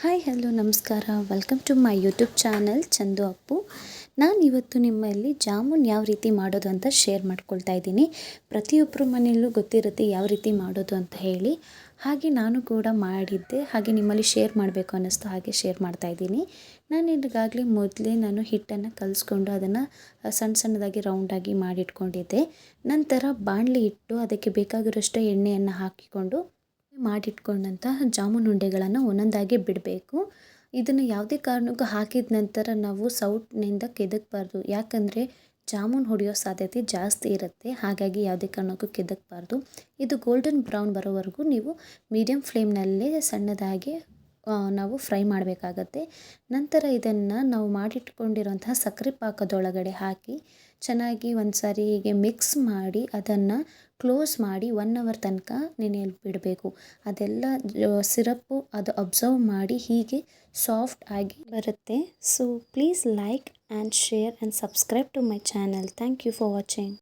Hi hello ನಮಸ್ಕಾರ. Welcome to my YouTube channel Chandu Appu. ನಾನು ಇವತ್ತು ನಿಮ್ಮಲ್ಲಿ ಜಾಮೂನ್ ಯಾವ ರೀತಿ ಮಾಡೋದು ಅಂತ ಶೇರ್ ಮಾಡ್ಕೊಳ್ತಾ ಇದ್ದೀನಿ. ಪ್ರತಿಯೊಬ್ಬರ ಮನೆಯಲ್ಲೂ ಗೊತ್ತಿರುತ್ತೆ ಯಾವ ರೀತಿ ಮಾಡೋದು ಅಂತ ಹೇಳಿ. ಹಾಗೆ ನಾನು ಕೂಡ ಮಾಡಿದ್ದೆ, ಹಾಗೆ ನಿಮ್ಮಲ್ಲಿ ಶೇರ್ ಮಾಡಬೇಕು ಅನ್ನಿಸ್ತು, ಹಾಗೆ ಶೇರ್ ಮಾಡ್ತಾ ಇದ್ದೀನಿ. ನಾನು ಈಗಾಗಲೇ ಮೊದಲೇ ಹಿಟ್ಟನ್ನು ಕಲಿಸ್ಕೊಂಡು ಅದನ್ನು ಸಣ್ಣ ಸಣ್ಣದಾಗಿ ರೌಂಡಾಗಿ ಮಾಡಿಟ್ಕೊಂಡಿದ್ದೆ. ನಂತರ ಬಾಣಲಿ ಇಟ್ಟು ಅದಕ್ಕೆ ಬೇಕಾಗಿರೋಷ್ಟು ಎಣ್ಣೆಯನ್ನು ಹಾಕಿಕೊಂಡು ಮಾಡಿಟ್ಕೊಂಡಂತಹ ಜಾಮೂನ್ ಉಂಡೆಗಳನ್ನು ಒಂದೊಂದಾಗಿ ಬಿಡಬೇಕು. ಇದನ್ನು ಯಾವುದೇ ಕಾರಣಕ್ಕೂ ಹಾಕಿದ ನಂತರ ನಾವು ಸೌಟ್ನಿಂದ ಕೆದಕಬಾರ್ದು, ಯಾಕಂದರೆ ಜಾಮೂನ್ ಹೊಡೆಯೋ ಸಾಧ್ಯತೆ ಜಾಸ್ತಿ ಇರುತ್ತೆ. ಹಾಗಾಗಿ ಯಾವುದೇ ಕಾರಣಕ್ಕೂ ಕೆದಕಬಾರ್ದು. ಇದು ಗೋಲ್ಡನ್ ಬ್ರೌನ್ ಬರೋವರೆಗೂ ನೀವು ಮೀಡಿಯಮ್ ಫ್ಲೇಮ್ನಲ್ಲೇ ಸಣ್ಣದಾಗಿ ನಾವು ಫ್ರೈ ಮಾಡಬೇಕಾಗತ್ತೆ. ನಂತರ ಇದನ್ನು ನಾವು ಮಾಡಿಟ್ಕೊಂಡಿರೋಂತಹ ಸಕ್ಕರೆ ಪಾಕದೊಳಗಡೆ ಹಾಕಿ ಚೆನ್ನಾಗಿ ಒಂದು ಸಾರಿ ಹೀಗೆ ಮಿಕ್ಸ್ ಮಾಡಿ ಅದನ್ನು ಕ್ಲೋಸ್ ಮಾಡಿ 1 ಅವರ್ ತನಕ ನೆನೆಯಲು ಬಿಡಬೇಕು. ಅದೆಲ್ಲ ಸಿರಪ್ಪು ಅದು ಅಬ್ಸರ್ವ್ ಮಾಡಿ ಹೀಗೆ ಸಾಫ್ಟ್ ಆಗಿ ಬರುತ್ತೆ. So please like and share and subscribe to my channel. Thank you for watching.